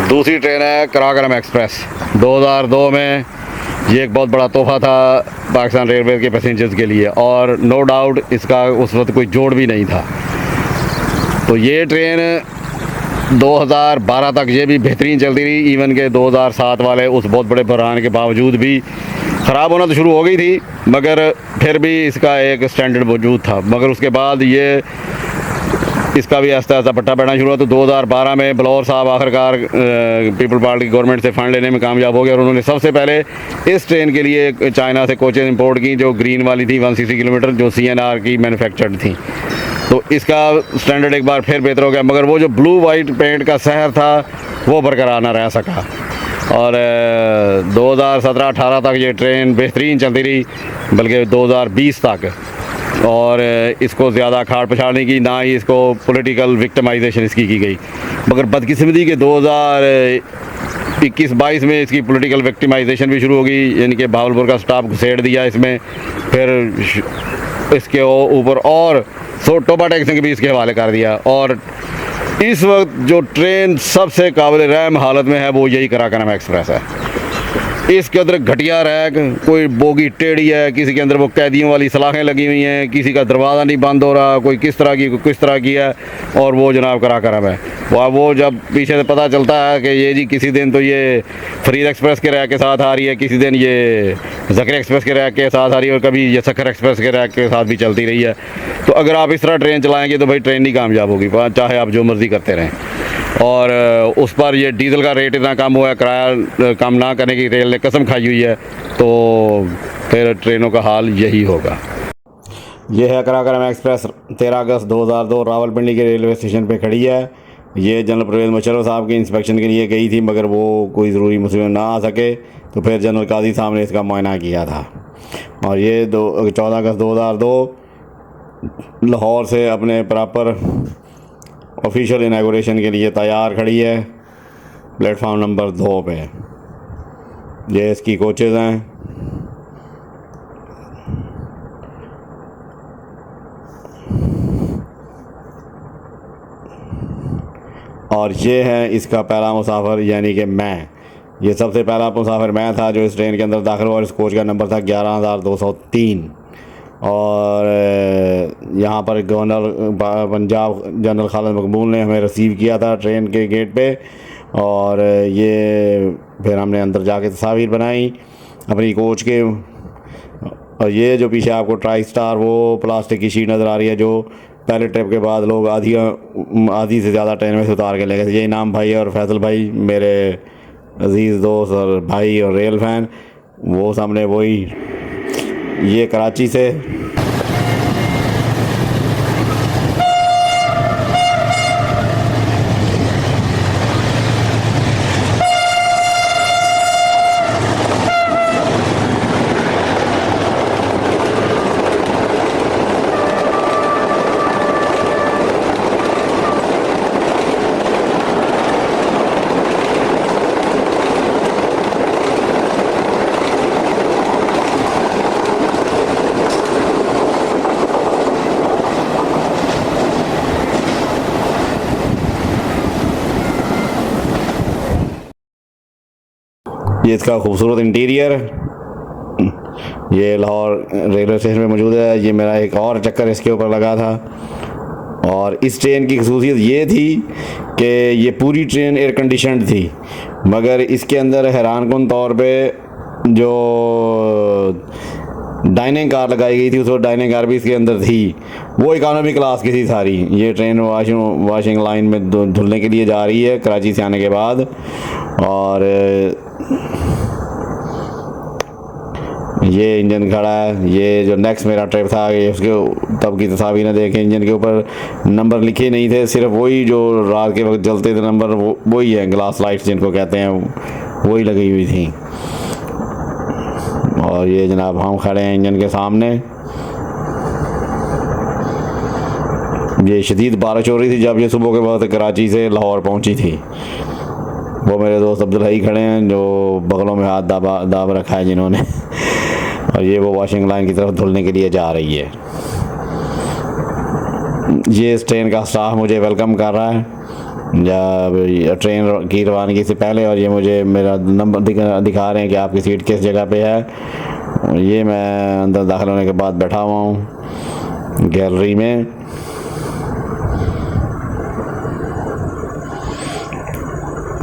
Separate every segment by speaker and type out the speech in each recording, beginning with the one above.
Speaker 1: दूसरी ट्रेन है कराकरम एक्सप्रेस 2002 में। ये एक बहुत बड़ा तोहफ़ा था पाकिस्तान रेलवे के पैसेंजर्स के लिए, और नो डाउट इसका उस वक्त कोई जोड़ भी नहीं था। तो ये ट्रेन 2012 तक ये भी बेहतरीन चलती रही, इवन के 2007 वाले उस बहुत बड़े बहरान के बावजूद भी ख़राब होना तो शुरू हो गई थी, मगर फिर भी इसका एक स्टैंडर्ड मौजूद था। मगर उसके बाद ये इसका भी आस्ता आस्ता पट्टा बैठना शुरू हुआ। तो 2012 में बलौर साहब आखिरकार पीपल पार्टी गवर्नमेंट से फ़ंड लेने में कामयाब हो गए, और उन्होंने सबसे पहले इस ट्रेन के लिए चाइना से कोचेज़ इंपोर्ट की, जो ग्रीन वाली थी 160 किलोमीटर, जो CNR की मैन्युफैक्चर्ड थी। तो इसका स्टैंडर्ड एक बार फिर बेहतर हो गया, मगर वो जो ब्लू वाइट पेंट का शहर था वो बरकरार ना रह सका। और 2017-18 तक ये ट्रेन बेहतरीन चलती रही, बल्कि 2020 तक। और इसको ज़्यादा खाड़ पछाड़ नहीं की, ना ही इसको पॉलिटिकल विक्टिमाइजेशन इसकी की गई। मगर बदकिस्मती के 2021-22 में इसकी पॉलिटिकल विक्टिमाइजेशन भी शुरू हो गई, यानी कि भावलपुर का स्टाफ घुसेड़ दिया इसमें, फिर इसके ऊपर और टोबा टैक्स भी इसके हवाले कर दिया। और इस वक्त जो ट्रेन सबसे काबिल रहम हालत में है वो यही कराकरम एक्सप्रेस है। इसके अंदर घटिया रैक, कोई बोगी टेढ़ी है, किसी के अंदर वो कैदियों वाली सलाखें लगी हुई हैं, किसी का दरवाज़ा नहीं बंद हो रहा, कोई किस तरह की कोई किस तरह की है। और वो जनाब कराकरम है। वो जब पीछे से पता चलता है कि ये जी किसी दिन तो ये फरीद एक्सप्रेस के रैक के साथ आ रही है, किसी दिन ये ज़कर एक्सप्रेस के रैक के साथ आ रही है, और कभी ये सखर एक्सप्रेस के रैक के साथ भी चलती रही है। तो अगर आप इस तरह ट्रेन चलाएँगे तो भाई ट्रेन नहीं कामयाब होगी, चाहे आप जो मर्ज़ी करते रहें। और उस पर ये डीज़ल का रेट इतना कम हुआ है, किराया कम ना करने की रेल ने कसम खाई हुई है, तो फिर ट्रेनों का हाल यही होगा। ये है कराकरम एक्सप्रेस 13 अगस्त 2002 रावलपिंडी के रेलवे स्टेशन पे खड़ी है। ये जनरल परवेज़ मुशर्रफ साहब की इंस्पेक्शन के लिए गई थी, मगर वो कोई ज़रूरी मुसीबत ना आ सके, तो फिर जनरल काजी साहब ने इसका मुआयना किया था। और ये 14 अगस्त 2002 लाहौर से अपने प्रॉपर ऑफिशियल इनागोरेशन के लिए तैयार खड़ी है, प्लेटफार्म नंबर 2 पे। ये इसकी कोचेज़ हैं। और ये है इसका पहला मुसाफिर, यानी कि मैं। ये सबसे पहला मुसाफिर मैं था जो इस ट्रेन के अंदर दाखिल हुआ, और इस कोच का नंबर था 11203। और यहाँ पर गवर्नर पंजाब जनरल खालिद मकबूल ने हमें रिसीव किया था ट्रेन के गेट पे। और ये फिर हमने अंदर जाके तस्वीर बनाई अपनी कोच के। और ये जो पीछे आपको ट्राई स्टार वो प्लास्टिक की शीट नज़र आ रही है, जो पहले ट्रिप के बाद लोग आधी से ज़्यादा ट्रेन में से उतार के ले गए थे। ये इनाम भाई और फैसल भाई, मेरे अजीज़ दोस्त और भाई और रेल फैन, वो सामने वही। ये कराची से ये इसका खूबसूरत इंटीरियर, ये लाहौर रेलवे स्टेशन पे मौजूद है। ये मेरा एक और चक्कर इसके ऊपर लगा था। और इस ट्रेन की खसूसियत ये थी कि ये पूरी ट्रेन एयर कंडीशनड थी, मगर इसके अंदर हैरानकुन तौर पे जो डाइनिंग कार लगाई गई थी, उस वक्त डाइनिंग कार भी इसके अंदर थी, वो इकानमी क्लास की थी सारी। ये ट्रेन वाशिंग लाइन में धुलने के लिए जा रही है कराची से आने के बाद। और ये इंजन खड़ा है। ये जो नेक्स्ट मेरा ट्रिप था, ये उसके तब की तस्वीरें देखें, इंजन के ऊपर नंबर लिखे नहीं थे, सिर्फ वही जो रात के वक्त जलते थे नंबर, वही है, ग्लास लाइट्स जिनको कहते हैं, वही लगी हुई थी। और ये जनाब हम खड़े हैं इंजन के सामने। ये शदीद बारिश हो रही थी जब ये सुबह के वक्त कराची से लाहौर पहुंची थी। वो मेरे दोस्त अब्दुल हई खड़े हैं जो बगलों में हाथ दाब रखा है जिन्होंने। और ये वो वॉशिंग लाइन की तरफ धुलने के लिए जा रही है। ये इस ट्रेन का स्टाफ मुझे वेलकम कर रहा है।
Speaker 2: जब ट्रेन की रवानगी से पहले, और ये मुझे मेरा नंबर दिखा रहे हैं कि आपकी सीट किस जगह पे है। ये मैं अंदर दाखिल होने के बाद बैठा हुआ हूँ गैलरी में।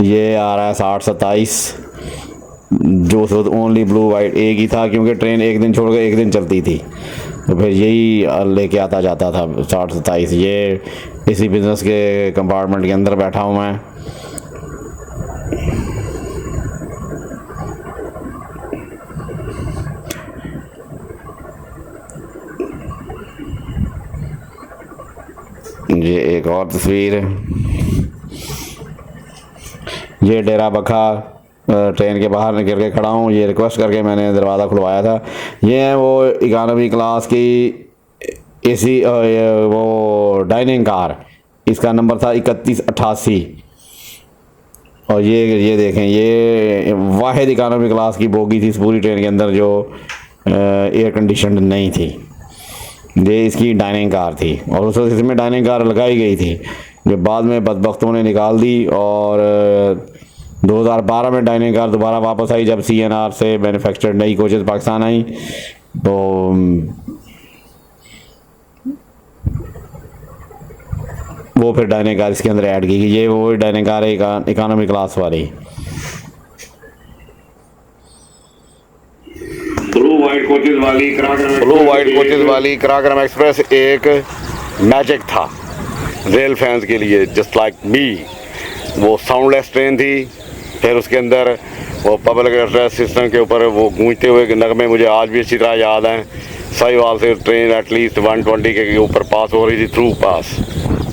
Speaker 2: ये आ रहा है 60-27, जो उस वक्त ओनली ब्लू वाइट एक ही था, क्योंकि ट्रेन एक दिन छोड़ कर एक दिन चलती थी, तो फिर यही लेके आता जाता था 60-27। ये इसी बिज़नेस के कंपार्टमेंट के अंदर बैठा हूँ मैं। ये एक और तस्वीर है, ये डेरा बखा ट्रेन के बाहर निकल के खड़ा हूँ। ये रिक्वेस्ट करके मैंने दरवाज़ा खुलवाया था। ये है वो इकानमी क्लास की एसी वो डाइनिंग कार, इसका नंबर था 3188। और ये देखें, ये वाहिद इकानमी क्लास की बोगी थी इस पूरी ट्रेन के अंदर जो एयर कंडीशन नहीं थी। ये इसकी डाइनिंग कार थी, और उस वक्त इसमें डाइनिंग कार लगाई गई थी, जो बाद में बदबख्तों ने निकाल दी। और 2012 में डाइनिंग कार दोबारा वापस आई, जब CNR से मैन्युफैक्चर्ड नई कोचेज़ पाकिस्तान आई, तो वो फिर डाइनिंग कार इसके अंदर ऐड की गई। ये वो डाइनिंग कार है इकानमी क्लास वाली।
Speaker 1: ब्लू वाइट कोचेज़ वाली कराक्रम एक्सप्रेस एक मैजिक था रेल फैंस के लिए, जस्ट लाइक मी। वो साउंडलेस ट्रेन थी, फिर उसके अंदर वो पब्लिक एड्रेस सिस्टम के ऊपर वो गूंजते हुए नगमे मुझे आज भी अच्छी तरह याद हैं। साहिवाल से ट्रेन एटलीस्ट 120 के ऊपर पास हो रही थी, थ्रू पास,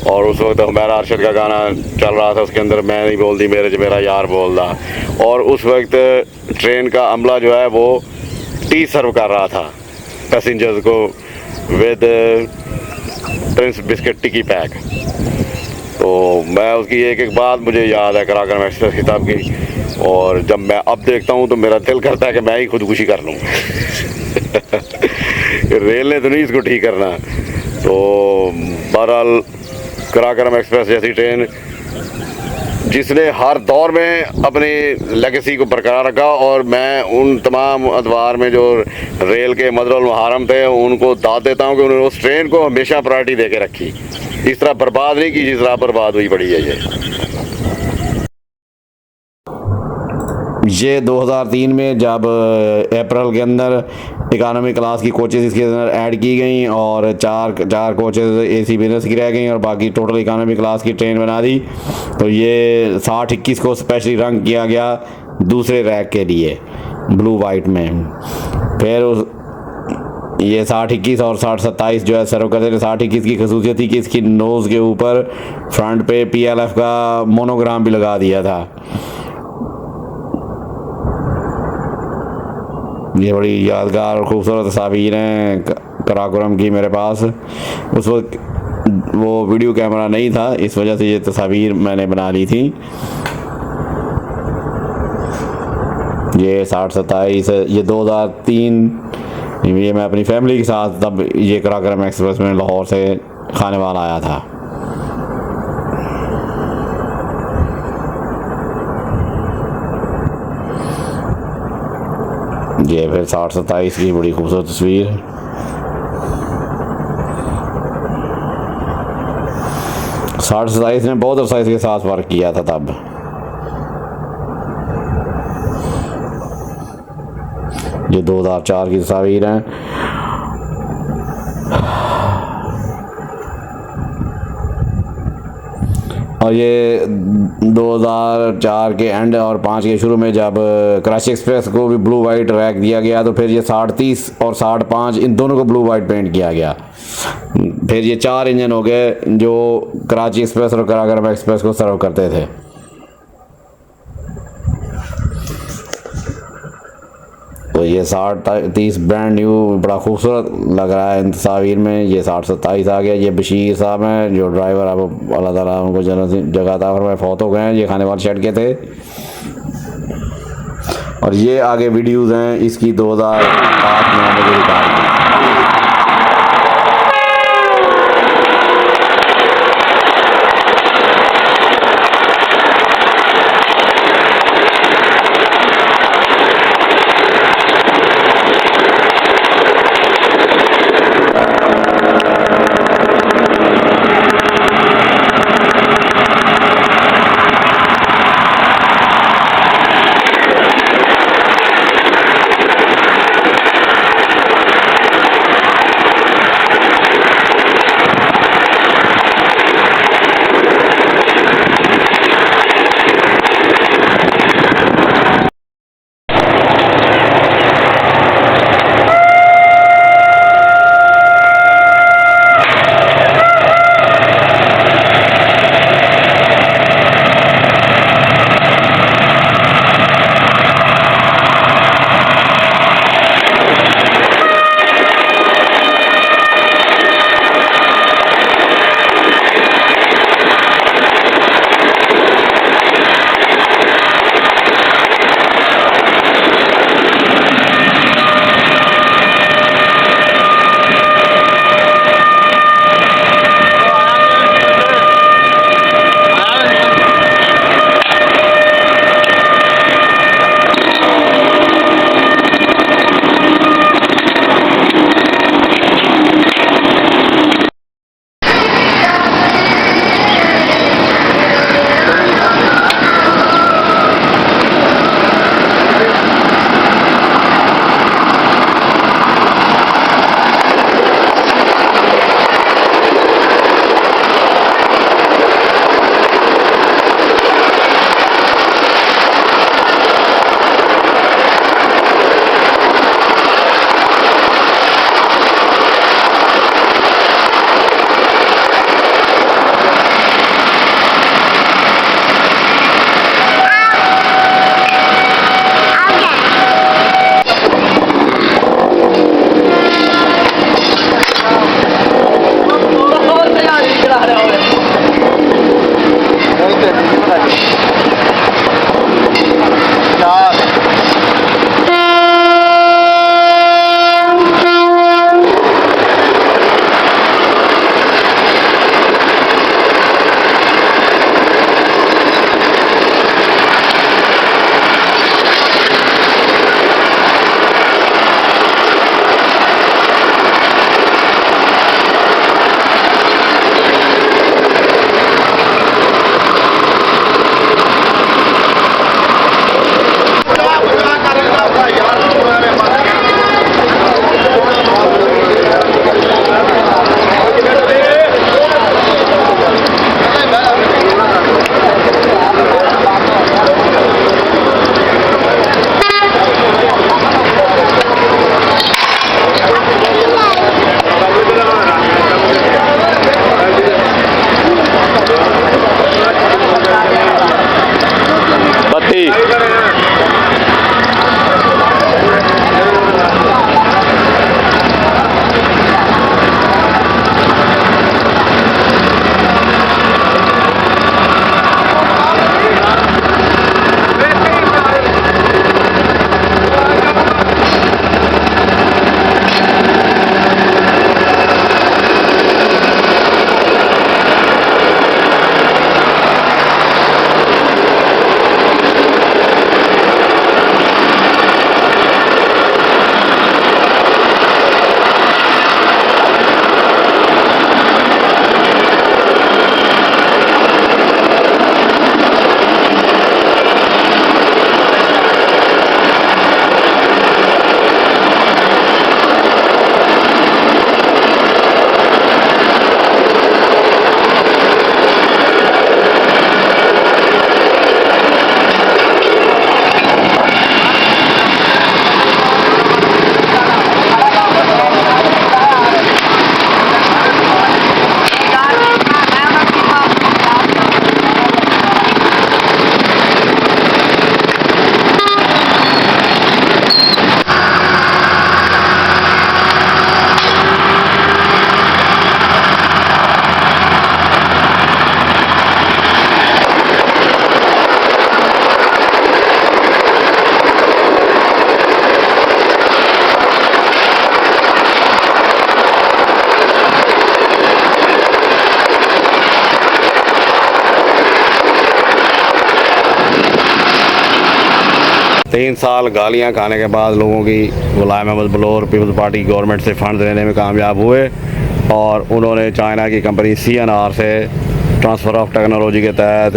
Speaker 1: और उस वक्त हमारा अरशद का गाना चल रहा था, उसके अंदर मैं नहीं बोलती मेरे जो मेरा यार बोल रहा। और उस वक्त ट्रेन का अमला जो है वो टी सर्व कर रहा था पैसेंजर्स को विद प्रिंस बिस्किट टिकी पैक। तो मैं उसकी एक एक बात मुझे याद है कराक्रम एक्सप्रेस किताब की, और जब मैं अब देखता हूँ तो मेरा दिल करता है कि मैं ही खुदकुशी कर लूँ। रेल ने तो नहीं इसको ठीक करना। तो बहरहाल कराक्रम एक्सप्रेस जैसी ट्रेन जिसने हर दौर में अपनी लेगेसी को बरकरार रखा, और मैं उन तमाम अदवार में जो रेल के मदरुल महारम थे उनको दाद देता हूँ कि उन्होंने उस ट्रेन को हमेशा प्रायोरिटी दे के रखी, इस तरह बर्बाद नहीं की जिस तरह बर्बाद हुई पड़ी है।
Speaker 2: ये 2003 में जब अप्रैल के अंदर इकानमी क्लास की कोचेज़ इसके अंदर ऐड की गई, और चार कोचेज़ AC बिजनेस की रह गई, और बाकी टोटल इकानमी क्लास की ट्रेन बना दी। तो ये 60-21 को स्पेशली रंग किया गया दूसरे रैक के लिए ब्लू वाइट में। फिर ये 60-21 और 60-27 जो है सर्व करते थे। 60-21 की खसूसियत थी कि इसकी नोज़ के ऊपर फ्रंट पे PLF का मोनोग्राम भी लगा दिया था। ये बड़ी यादगार और खूबसूरत तस्वीर हैं कराकोरम की मेरे पास। उस वक्त वो वीडियो कैमरा नहीं था, इस वजह से ये तस्वीर मैंने बना ली थी। ये 60-27, ये 2003, ये मैं अपनी फैमिली के साथ तब ये कराकोरम एक्सप्रेस में लाहौर से खानेवाल आया था। ये फिर 60-27 की बड़ी खूबसूरत तस्वीर। 60-27 ने बहुत अरसा इसके साथ वर्क किया था तब। ये 2004 की तस्वीर हैं। और ये 2004 के एंड और 5 के शुरू में जब कराची एक्सप्रेस को भी ब्लू वाइट रैक दिया गया, तो फिर ये 60-30 और 60-5 इन दोनों को ब्लू वाइट पेंट किया गया। फिर ये 4 इंजन हो गए जो कराची एक्सप्रेस और कराकोरम एक्सप्रेस को सर्व करते थे। तो ये 60-30 ब्रांड न्यू बड़ा खूबसूरत लग रहा है इन तस्वीर में। ये 60-27 आ गया। ये बशीर साहब हैं जो ड्राइवर, अब अल्लाह ताला उनको जगह था और मैं फौत हो गए हैं। ये खानेवाल शेड के थे। और ये आगे वीडियोज़ हैं इसकी 2008-9 में रिकॉर्ड की।
Speaker 1: 3 साल गालियां खाने के बाद लोगों की गुलाम अहमद बलोर पीपल्स पार्टी गवर्नमेंट से फंड लेने में कामयाब हुए और उन्होंने चाइना की कंपनी CNR से ट्रांसफ़र ऑफ टेक्नोलॉजी के तहत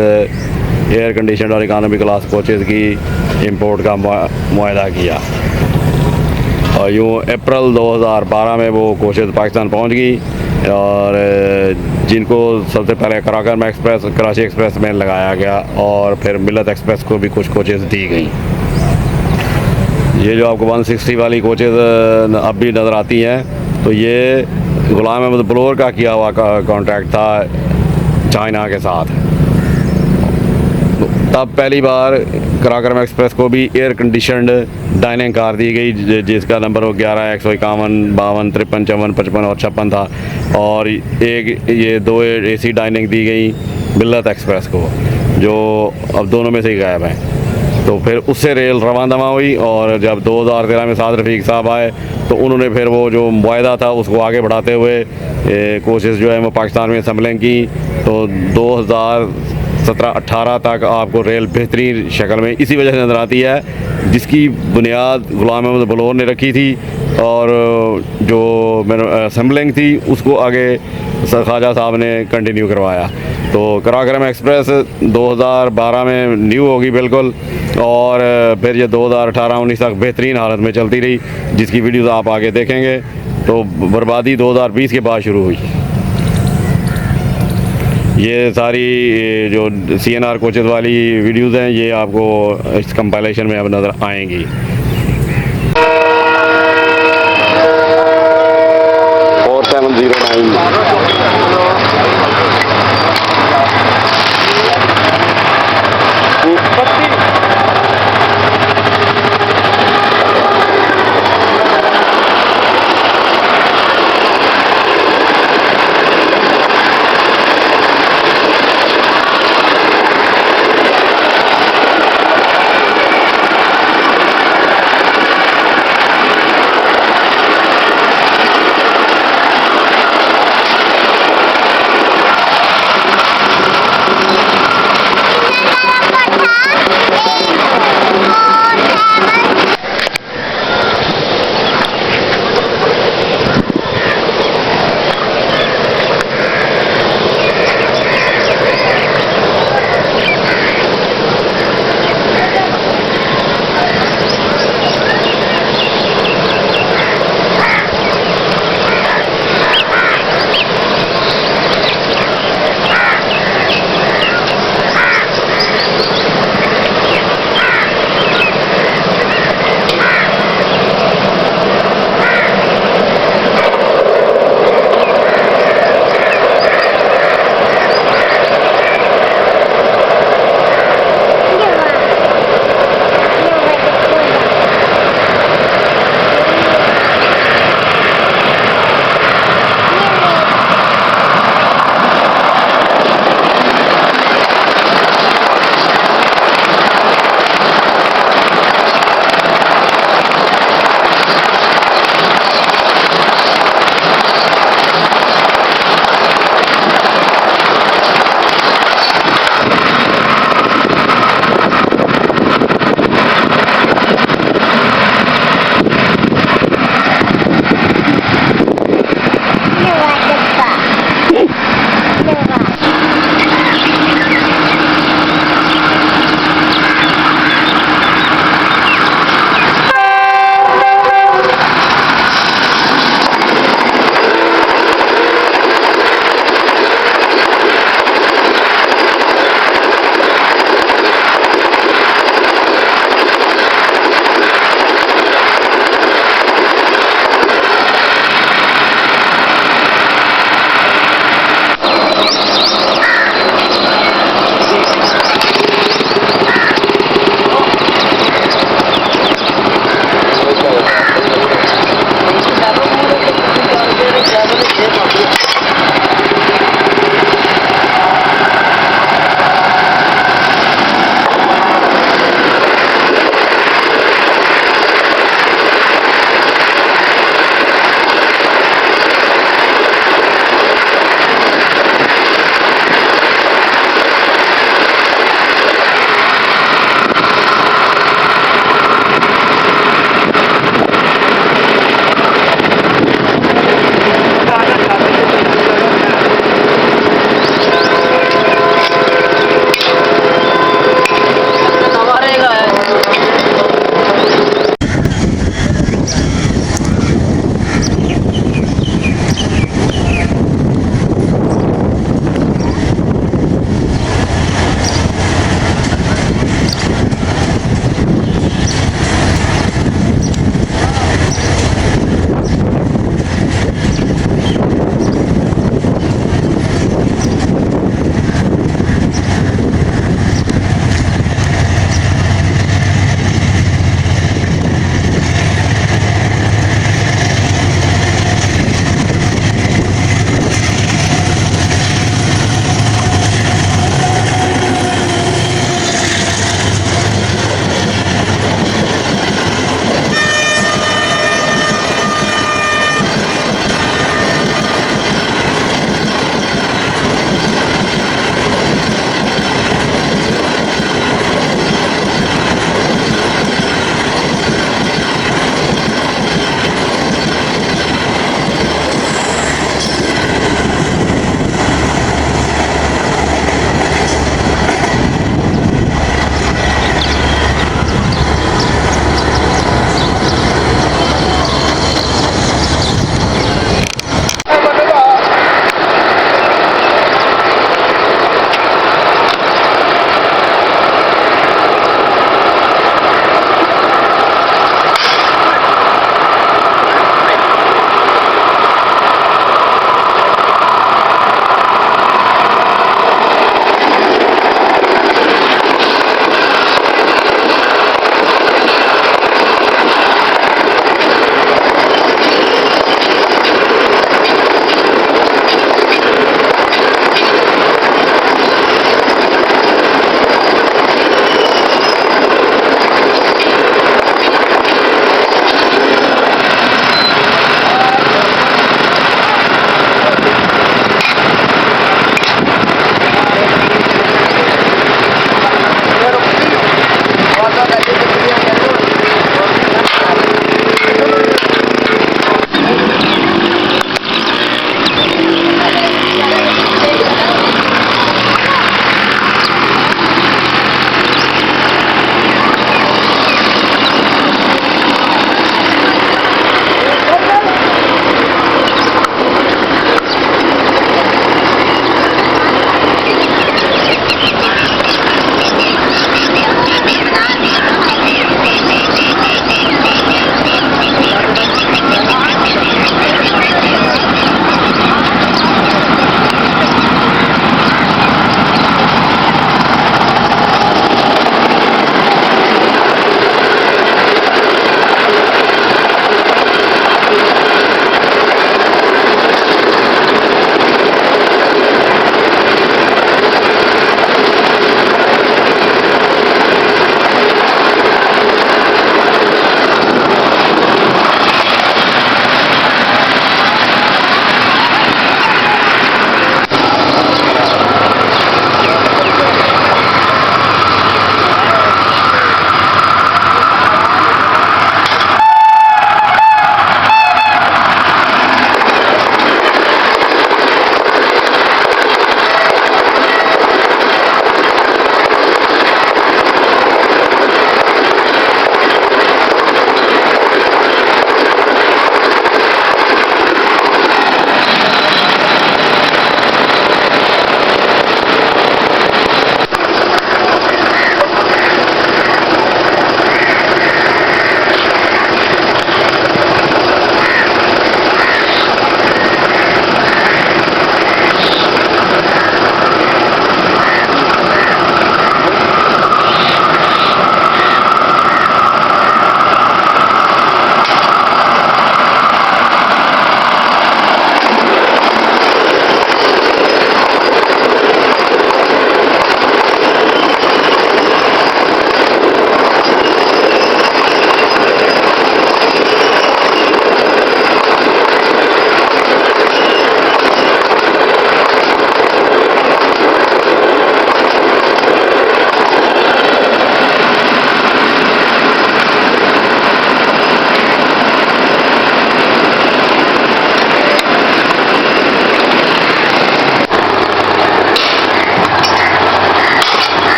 Speaker 1: एयर कंडीशन और इकानमी क्लास कोचेज़ की इंपोर्ट का मुआहदा किया और यूँ अप्रैल 2012 में वो कोचेज़ पाकिस्तान पहुंच गई और जिनको सबसे पहले कराकरम एक्सप्रेस कराची एक्सप्रेस में लगाया गया और फिर मिलत एक्सप्रेस को भी कुछ कोचेज़ दी गई। ये जो आपको 160 वाली कोचेज़ अब भी नज़र आती हैं तो ये गुलाम अहमद बलोर का किया हुआ कॉन्ट्रैक्ट था चाइना के साथ। तब पहली बार कराकरम एक्सप्रेस को भी एयर कंडीशनड डाइनिंग कार दी गई जिसका नंबर 11 151 52 53 54 55 और 56 था और एक ये 2 AC डाइनिंग दी गई मिल्लत एक्सप्रेस को जो अब दोनों में से ही गायब है। तो फिर उससे रेल रवां दवा हुई और जब 2013 में साद रफ़ीक साहब आए तो उन्होंने फिर वो जो मुआहदा था उसको आगे बढ़ाते हुए कोशिश जो है वो पाकिस्तान में असम्बलिंग की। तो 2017-18 तक आपको रेल बेहतरीन शक्ल में इसी वजह से नज़र आती है जिसकी बुनियाद गुलाम अहमद बलोर ने रखी थी और जो असम्बलिंग थी उसको आगे ख्वाजा साहब ने कंटिन्यू करवाया। तो कराकरम एक्सप्रेस 2012 में न्यू होगी बिल्कुल और फिर ये 2018-19 तक बेहतरीन हालत में चलती रही जिसकी वीडियोस आप आगे देखेंगे। तो बर्बादी 2020 के बाद शुरू हुई। ये सारी जो CNR कोचेज़ वाली वीडियोस हैं ये आपको इस कंपाइलेशन में अब नज़र आएंगी। 47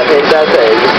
Speaker 3: think that's it.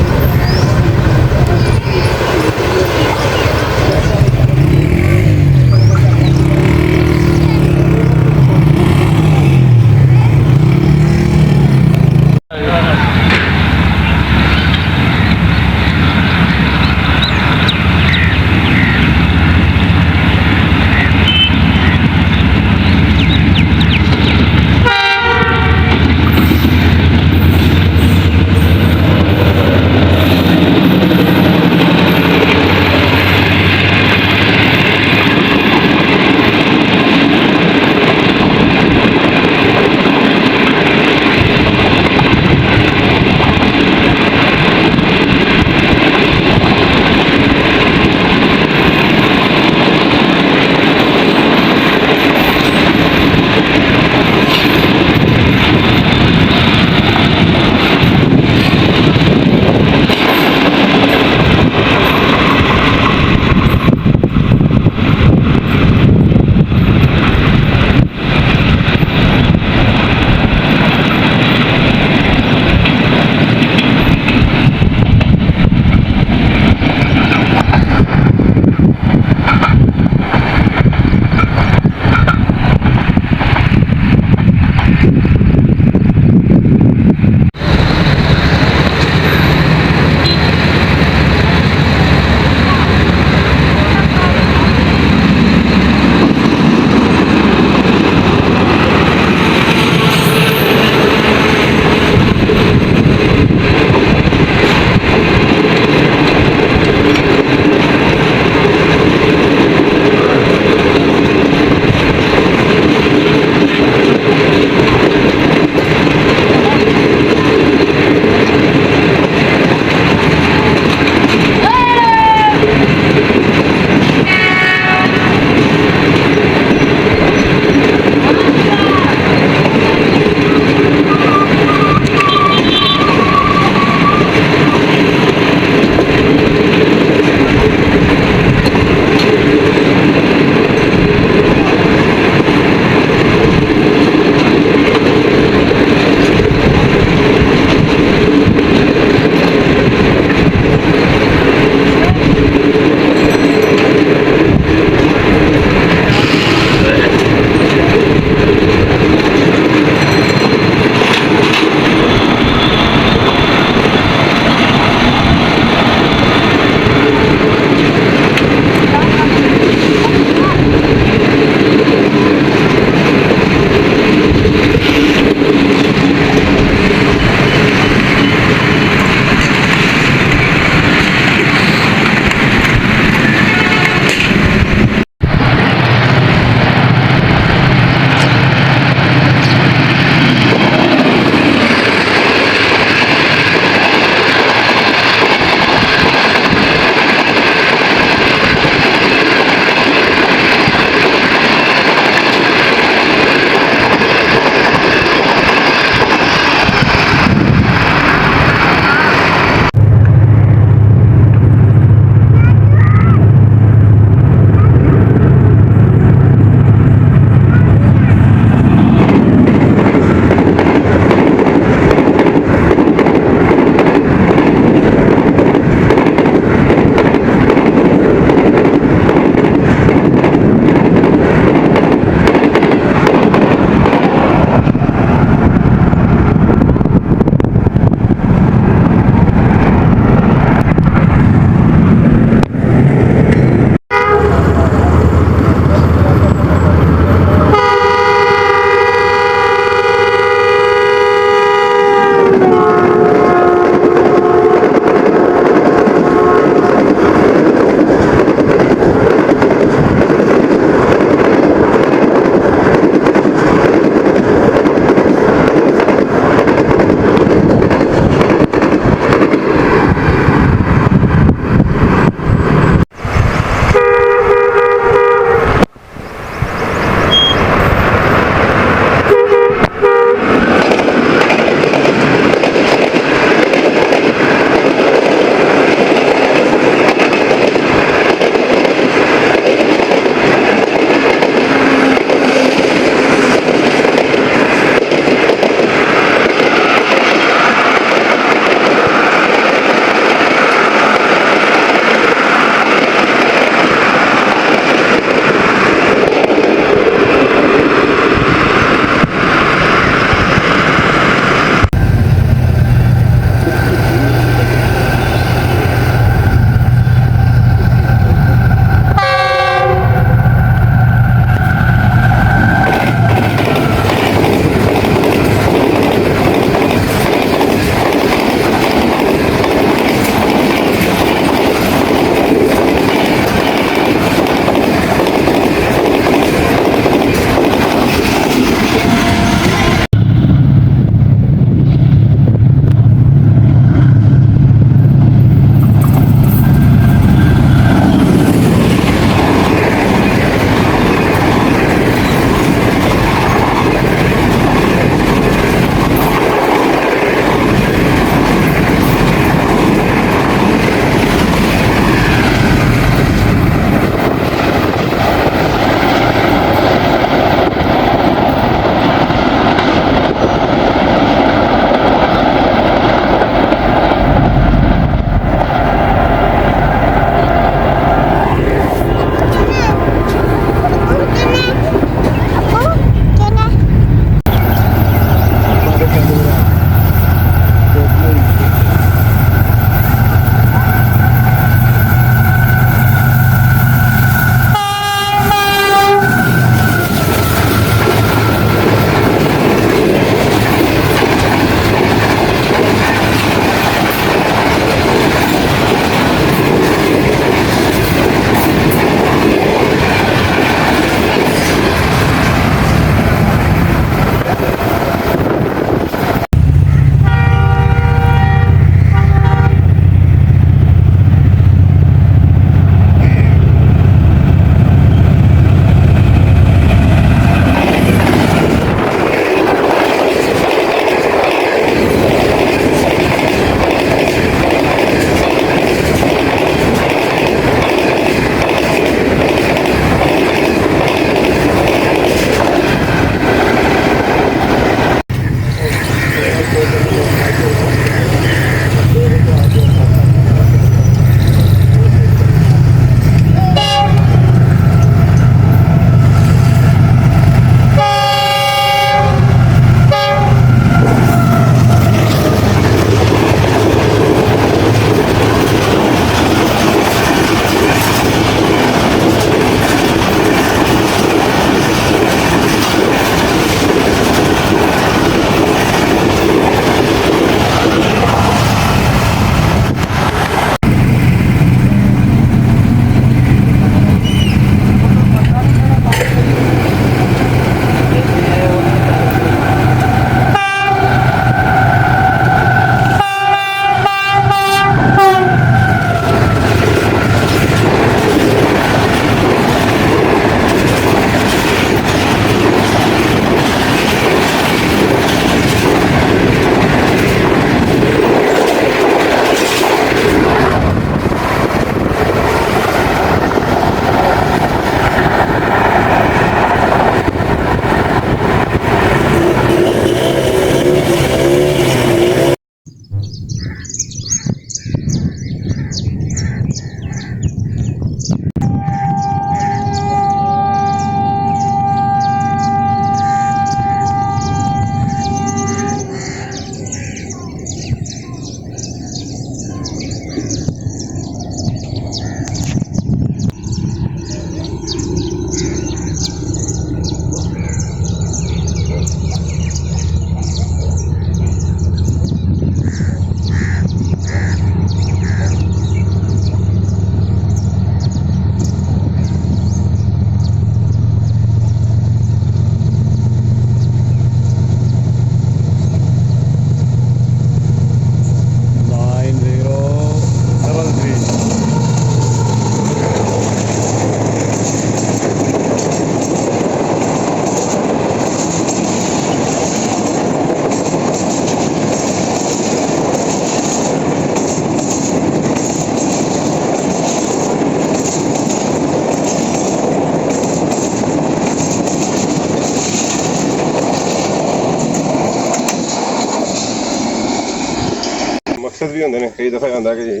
Speaker 4: ਵੀ ਹੁੰਦੇ ਨੇ ਕਈ ਦਫਾ ਹੁੰਦਾ ਕਿ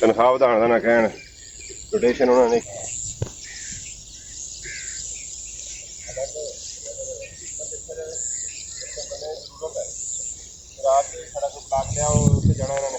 Speaker 4: ਤਨਖਾਹ ਵਧਾਉਣ ਦਾ ਨਾ ਕਹਿਣ ਰੋਟੇਸ਼ਨ ਉਹਨਾਂ ਨੇ ਰਾਤ ਦੇ ਸੜਕ ਬਲਾਕ ਲਿਆ ਉਹ ਉੱਥੇ ਜਾਣਾ ਇਹਨਾਂ ਨੇ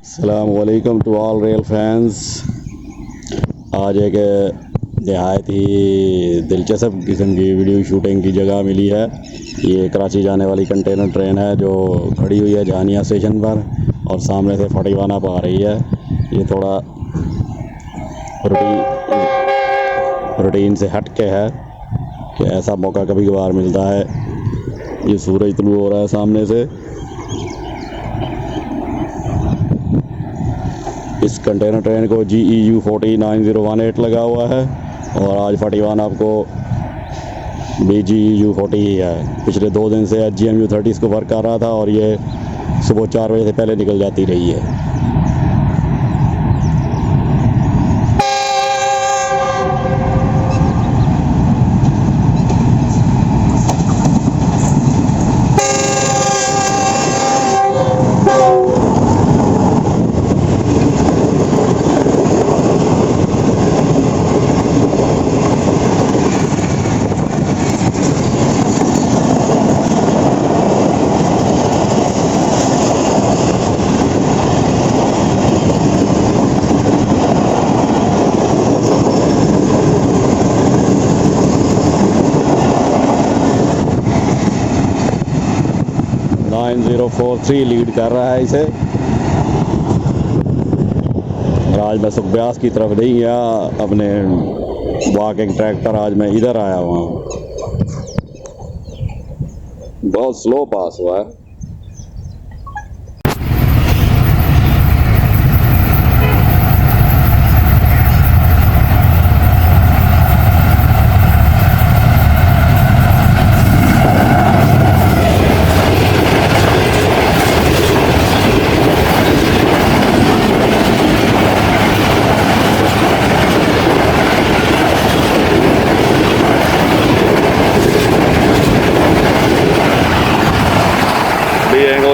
Speaker 2: अस्सलामुअलैकुम टू ऑल रेल फैंस। आज एक नहायत ही दिलचस्प किस्म की वीडियो शूटिंग की जगह मिली है। ये कराची जाने वाली कंटेनर ट्रेन है जो खड़ी हुई है जहानिया स्टेशन पर और सामने से फटीवाना पर आ रही है। ये थोड़ा रूटीन से हट के है कि ऐसा मौका कभी कभार मिलता है। ये सूरज तुलू हो रहा है सामने से। इस कंटेनर ट्रेन को GEU 409018 लगा हुआ है और आज फटीवान आपको BGEU 40 ही है। पिछले 2 दिन से GMU 30 इसको वर्क कर रहा था और ये सुबह 4 बजे से पहले निकल जाती रही है। लीड कर रहा है इसे। और आज मैं सुखब्यास की तरफ नहीं गया, अपने वॉकिंग ट्रैक पर आज मैं इधर आया हुआ हूँ। बहुत स्लो पास हुआ है।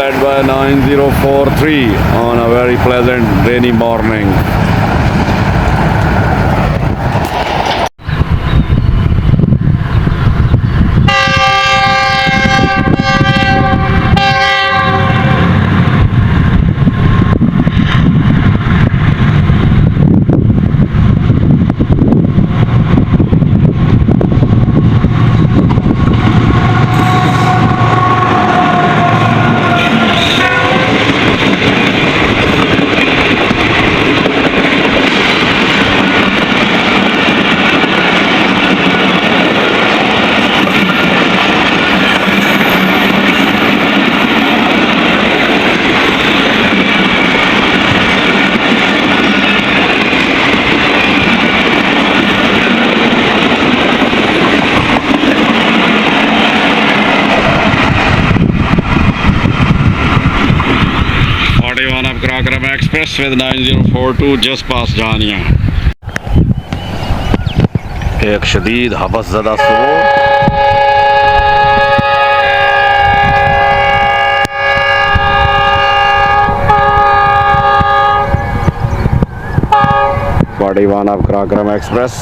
Speaker 2: Led by 9043 on a very pleasant rainy morning. Express with 9042 just past Jania.
Speaker 1: एक शदीद हवस ज़दा सुबह। Body one of Karakoram express.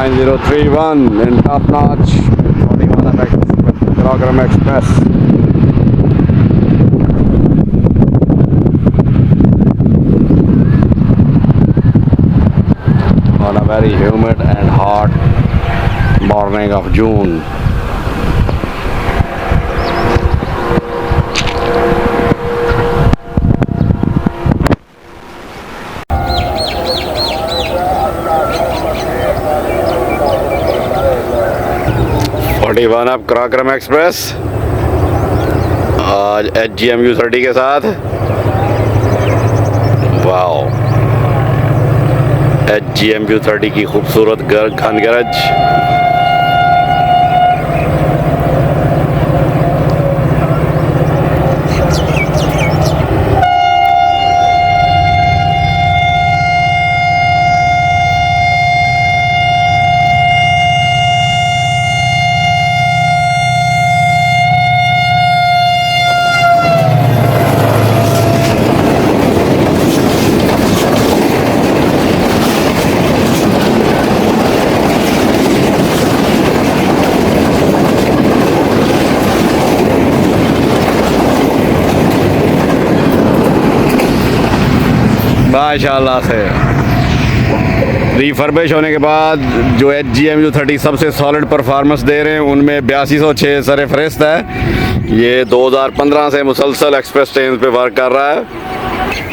Speaker 1: Nine 031 in top notch 41 Paragram Express. On a very humid and hot morning of June. One up Karakoram express आज HGMU30 के साथ। Wow, HGMU30 की खूबसूरत घन गरज। माशाल्लाह से रिफर्बिश होने के बाद जो HGMU30 सबसे सॉलिड परफॉर्मेंस दे रहे हैं, उनमें 8206 सर फहरिस्त है। ये 2015 से मुसलसल एक्सप्रेस ट्रेन पे वर्क कर रहा है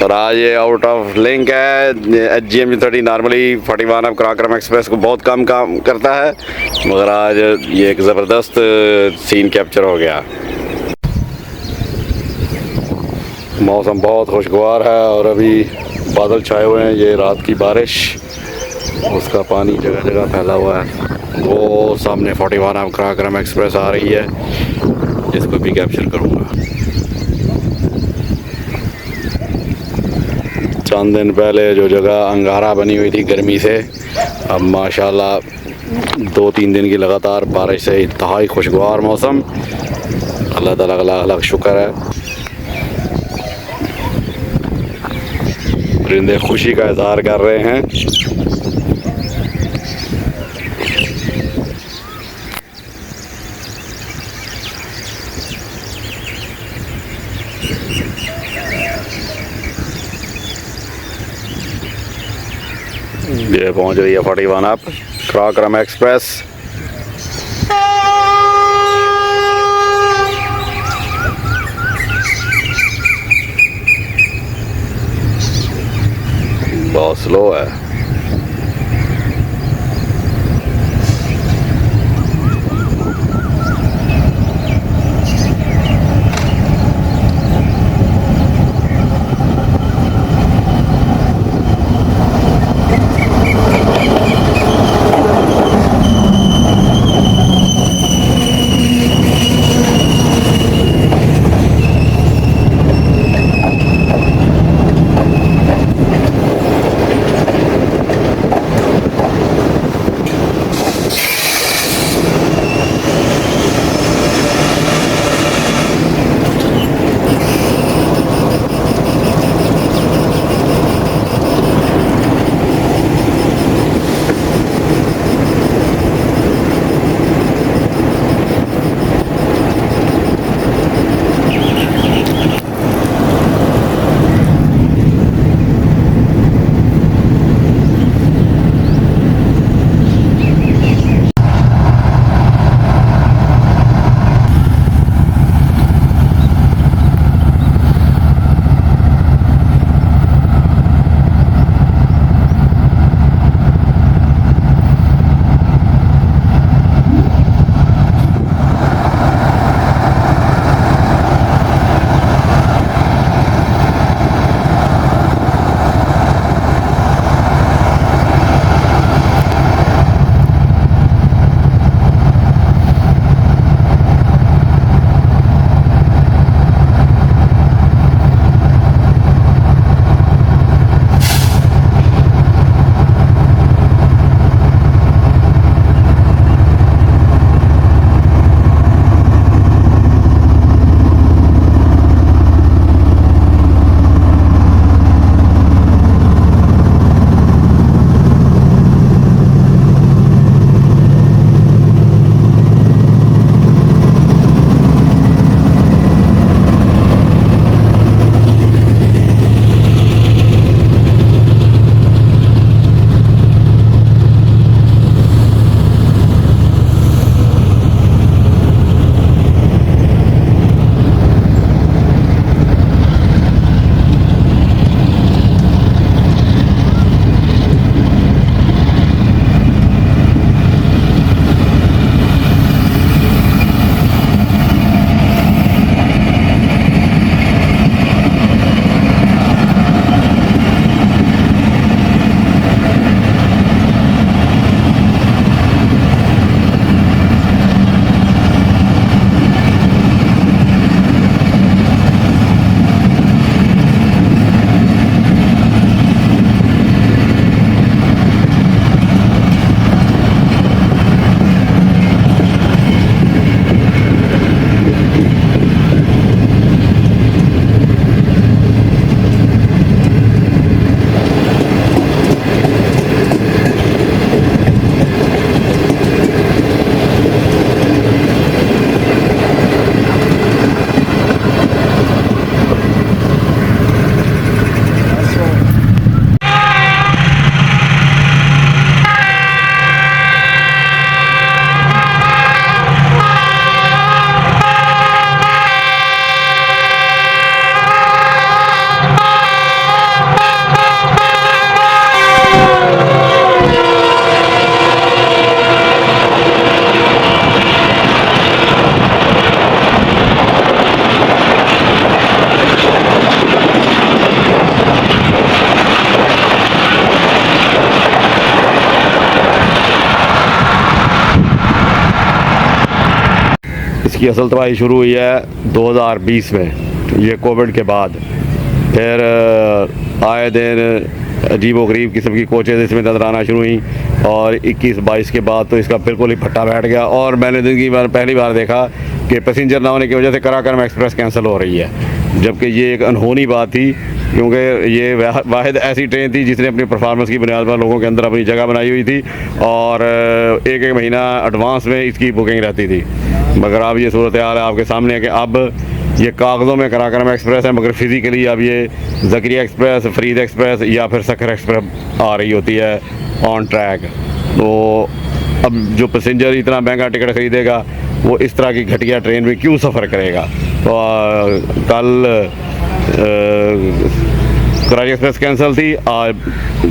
Speaker 1: और आज ये आउट ऑफ लिंक है। HGMU30 normally 41 of Karakoram express को बहुत कम काम करता है, मगर आज ये एक ज़बरदस्त सीन कैप्चर हो गया। मौसम बहुत खुशगवार है और अभी बादल छाए हुए हैं। ये रात की बारिश, उसका पानी जगह जगह फैला हुआ है। वो सामने 41 ऑफ कराक्रम एक्सप्रेस आ रही है, जिसको भी कैप्चर करूँगा। चंद दिन पहले जो जगह अंगारा बनी हुई थी गर्मी से, अब माशाल्लाह 2-3 दिन की लगातार बारिश से इंतहाई खुशगवार मौसम। अल्लाह ताला का लाख लाख शुक्र है। परिंदे खुशी का इजहार कर रहे हैं। ये पहुंच रही है 41 अप कराक्रम एक्सप्रेस। बहुत स्लो है। इसकी असल तबाही शुरू हुई है 2020 में, ये कोविड के बाद। फिर आए दिन अजीब व गरीब किस्म की कोचेज़ इसमें नज़र आना शुरू हुई और 21-22 के बाद तो इसका बिल्कुल ही भट्टा बैठ गया। और मैंने ज़िंदगी में पहली बार देखा कि पैसेंजर ना होने की वजह से कराकरम एक्सप्रेस कैंसिल हो रही है, जबकि ये एक अनहोनी बात थी, क्योंकि ये वाहिद ऐसी ट्रेन थी जिसने अपनी परफॉर्मेंस की बुनियाद पर लोगों के अंदर अपनी जगह बनाई हुई थी और एक एक महीना एडवांस में इसकी बुकिंग रहती थी। मगर अब ये सूरत हाल है आपके सामने है कि अब ये कागज़ों में कराकरम एक्सप्रेस है, मगर फिज़िकली अब ये ज़करिया एक्सप्रेस, फरीद एक्सप्रेस या फिर सखर एक्सप्रेस आ रही होती है ऑन ट्रैक। तो अब जो पैसेंजर इतना महंगा टिकट ख़रीदेगा वो इस तरह की घटिया ट्रेन में क्यों सफ़र करेगा। तो कल कराची एक्सप्रेस कैंसिल थी, आज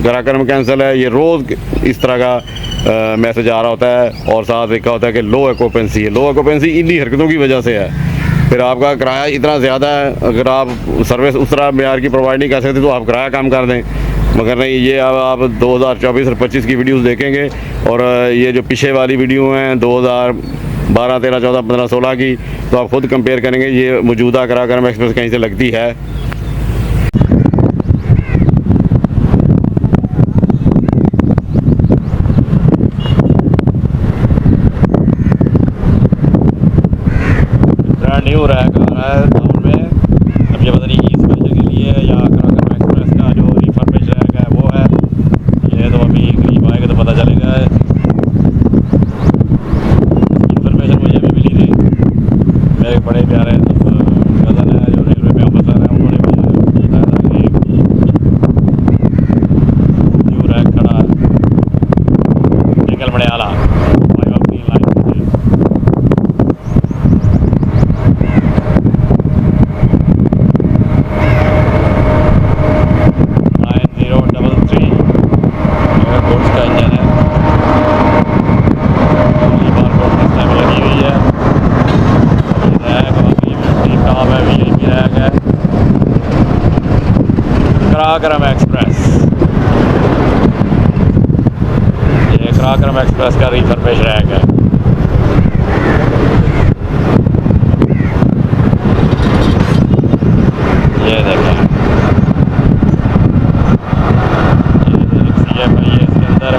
Speaker 1: कराकरम कैंसिल है। ये रोज़ इस तरह का मैसेज आ रहा होता है और साथ लिखा होता है कि लो ऑक्यूपेंसी है। ऑक्यूपेंसी इन्हीं हरकतों की वजह से है। फिर आपका किराया इतना ज़्यादा है, अगर आप सर्विस उस तरह मेयार की प्रोवाइड नहीं कर सकते तो आप किराया कम कर दें, मगर नहीं, ये अब आप 2024 और 25 की वीडियोस देखेंगे और ये जो पीछे वाली वीडियो हैं 2012, 13, 14, 15, 16 की, तो आप खुद कंपेयर करेंगे ये मौजूदा कराकरम एक्सप्रेस कहीं से लगती है। न्यू रैक आ रहा है टाउन में, अब ये पता नहीं ई स्पेशल के लिए या कराकरम एक्सप्रेस का जो रिफर्बिश रैक है वो है, ये तो अभी करीब आएगा तो पता चलेगा। इन्फॉर्मेशन मुझे भी मिली थी, मेरे बड़े प्यारे कज़न है जो रेलवे में ऑफिसर हैं, उन्होंने मुझे बताया था कि न्यू रैक खड़ा है निकल बड़े आला कराकरम एक्सप्रेस। ये कराकरम एक्सप्रेस का रिफर्बिश रैक है। ये देखें, ये CFI है इसके अंदर।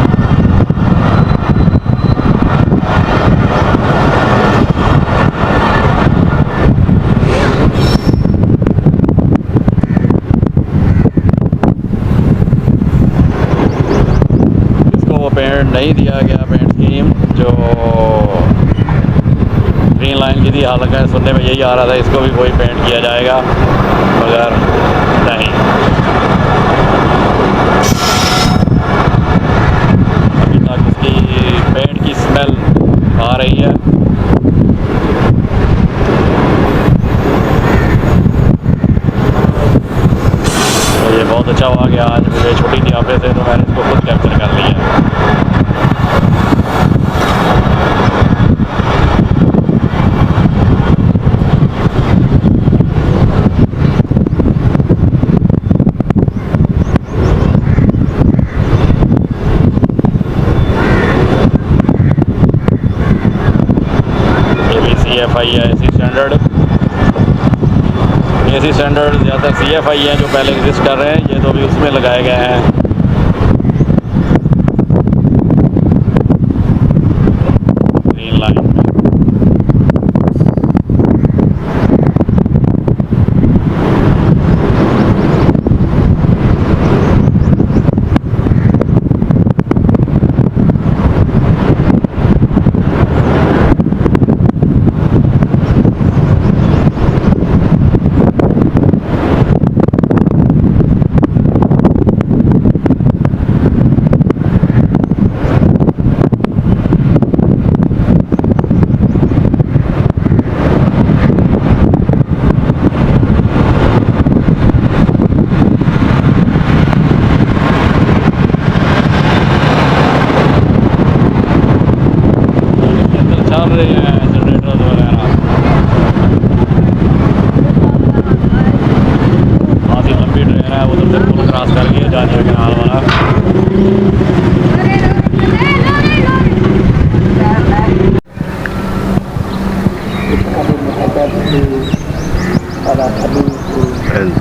Speaker 1: पेंट नहीं दिया गया, पेंट स्कीम जो ग्रीन लाइन की थी, हालांकि सुनने में यही आ रहा था इसको भी कोई पेंट किया जाएगा, मगर नहीं। अभी तक इसकी पेंट की स्मेल आ रही है। तो ये बहुत अच्छा हुआ कि आज मुझे छुट्टी थी ऑफिस से, तो मैंने इसको खुद कैप्चर कर लिया। CFI है AC स्टैंडर्ड। AC स्टैंडर्ड ज़्यादातर CFI हैं जो पहले एग्जिस्ट कर रहे हैं, ये तो भी उसमें लगाए गए हैं। ग्रीन लाइन जनरेटर वगैरह काफ़ी लंबी ट्रेन है, उधर से पुल क्रॉस करके जानिया के नाल वाला।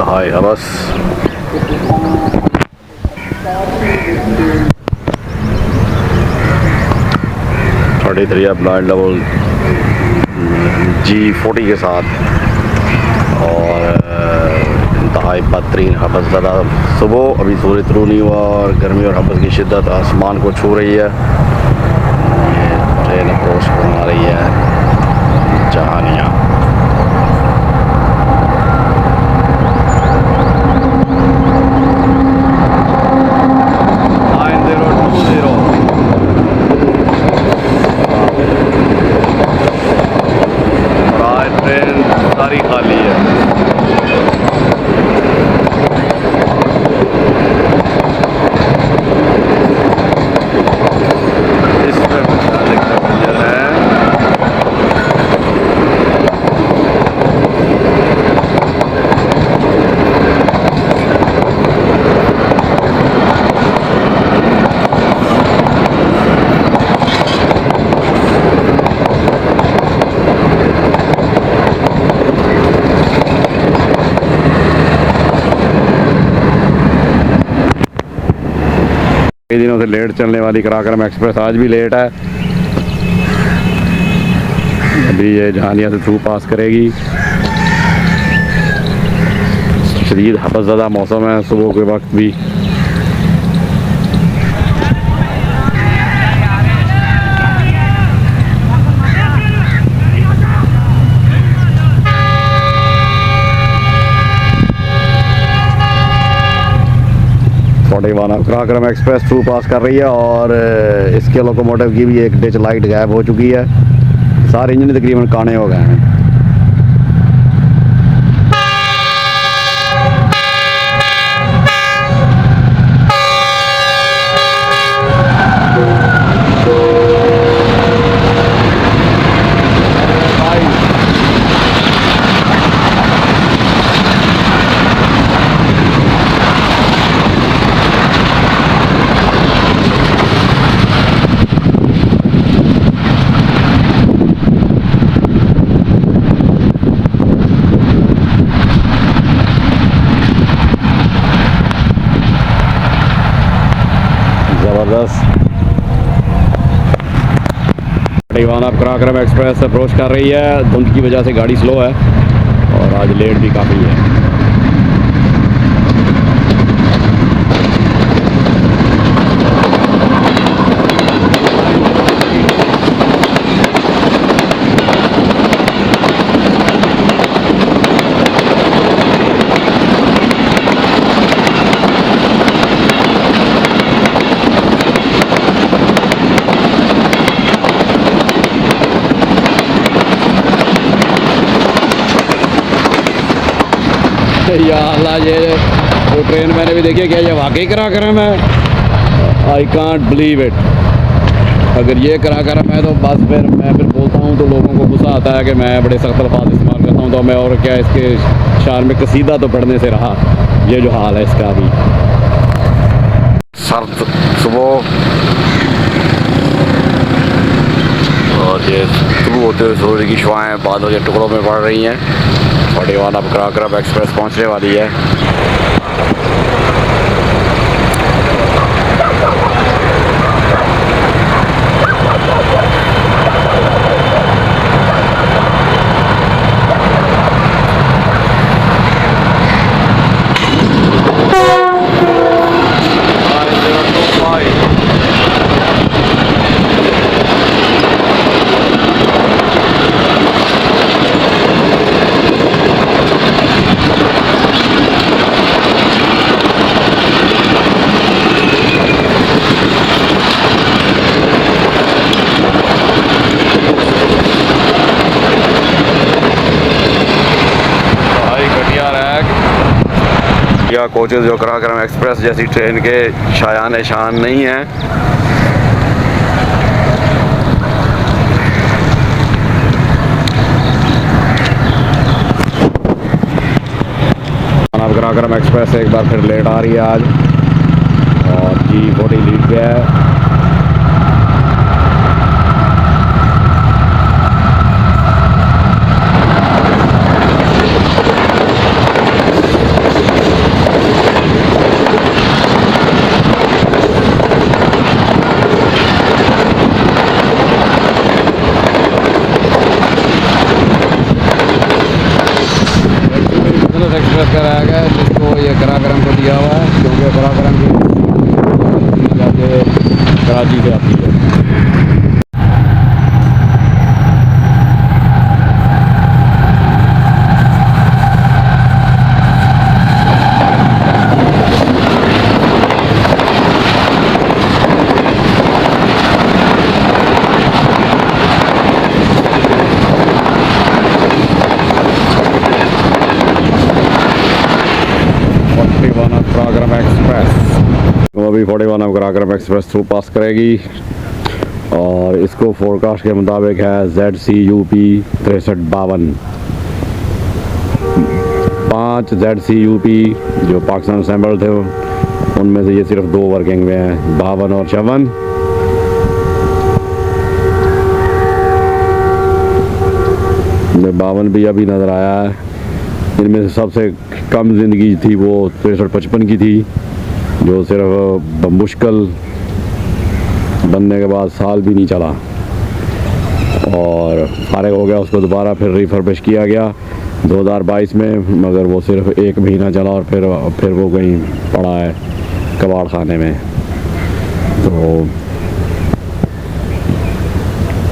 Speaker 1: इंतहाई हवस। Thirty three blind level G40 के साथ और इंतहाई बेहतरीन हवस ज़्यादा सुबह। अभी सूर्य तुलू नहीं हुआ और गर्मी और हवस की शिद्दत आसमान को छू रही है। ये ट्रेन अप्रोच बना रही है जहानिया। ट्रेन सारी खाली है। इसमें पैसेंजर है। कई दिनों से लेट चलने वाली कराक्रम एक्सप्रेस आज भी लेट है। अभी ये जहानिया से थ्रू पास करेगी। शदीद हवसज़दा मौसम है सुबह के वक्त भी। कराक्रम एक्सप्रेस थ्रू पास कर रही है और इसके लोकोमोटिव की भी एक डिच लाइट गायब हो चुकी है। सारे इंजन तकरीबन काने हो गए हैं। अब कराक्रम एक्सप्रेस अप्रोच कर रही है। धुंध की वजह से गाड़ी स्लो है और आज लेट भी काफ़ी है। या अल्लाह, ये वो ट्रेन मैंने भी देखी है। क्या ये वाकई कराक्रम है? I can't believe it. अगर ये कराक्रम है तो बस फिर मैं बोलता हूँ तो लोगों को गुस्सा आता है कि मैं बड़े सख्त अल्फाज इस्तेमाल करता हूँ। तो मैं और क्या इसके शान में कसीदा तो पढ़ने से रहा। ये जो हाल है इसका भी सर्द सुबह और ये शुरू होते हुए सूर्य की शुआएँ बादल के टुकड़ों में पड़ रही हैं। और अब कराक्रम एक्सप्रेस पहुंचने वाली है। कोचेज़ जो कराक्रम एक्सप्रेस जैसी ट्रेन के शायान शान नहीं हैं। अब कराक्रम एक्सप्रेस एक बार फिर लेट आ रही है आज और G40 लीड पे है। कराची से आती है। पराक्रम एक्सप्रेस वो अभी 41 अब पराक्रम एक्सप्रेस थ्रू पास करेगी और इसको फोरकास्ट के मुताबिक है ZCUP 6352 5 ZCUP जो पाकिस्तान असेंबल थे उनमें से ये सिर्फ 2 वर्किंग में हैं, 52 और 54। ये 52 भी अभी नज़र आया है। इनमें से सबसे कम ज़िंदगी थी वो 63-55 की थी, जो सिर्फ मुश्किल बनने के बाद साल भी नहीं चला और फारिग हो गया। उसको दोबारा फिर रिफर्बिश किया गया 2022 में, मगर वो सिर्फ 1 महीना चला और फिर वो कहीं पड़ा है कबाड़ खाने में। तो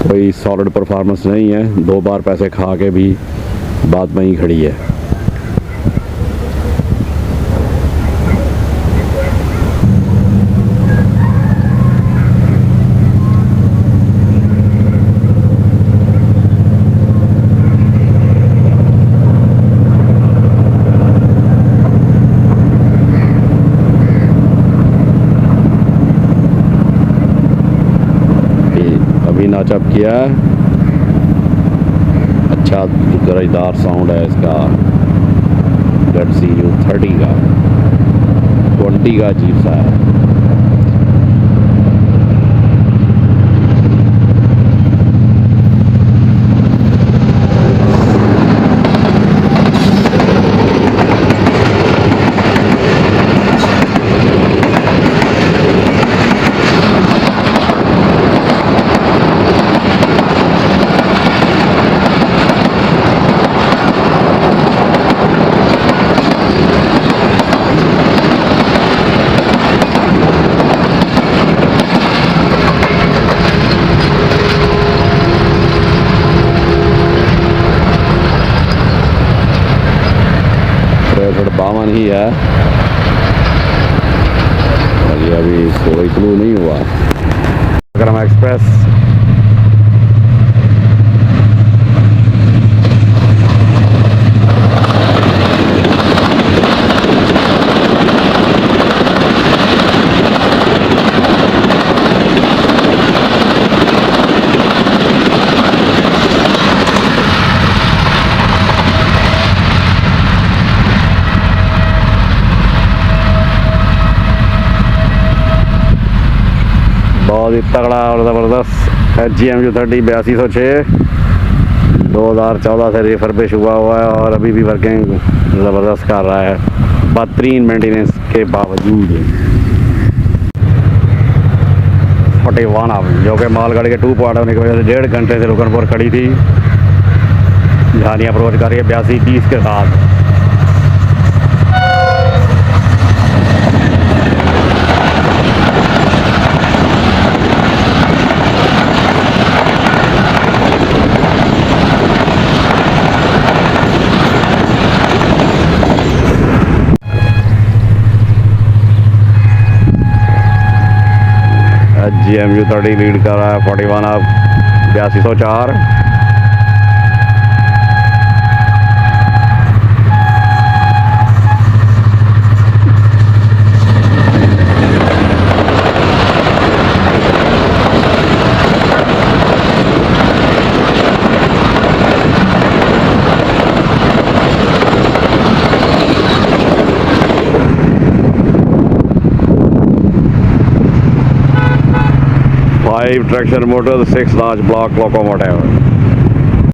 Speaker 1: कोई सॉलिड परफॉर्मेंस नहीं है, 2 बार पैसे खा के भी बात वहीं खड़ी है। नाचअप किया, अच्छा दर्जेदार साउंड है इसका। ZCU 30 का 20 का अजीब सा है। बावन ही है और ये अभी कोई क्लू नहीं हुआ। पराक्रम एक्सप्रेस बहुत ही तगड़ा और ज़बरदस्त HGMU 30 8206 2014 से रिफर्बिश हुआ है और अभी भी वर्किंग ज़बरदस्त कर रहा है बदतरीन मेंटेनेंस के बावजूद। 41 अब जो कि मालगाड़ी के 2 पार्ट होने की वजह से 1.5 घंटे से रुकनपुर खड़ी थी, झानिया अप्रोच कर रही है 82-30 के साथ। HGMU 30 लीड कर रहा है 41 अब 8204। Traction motor 6 large block locomotive.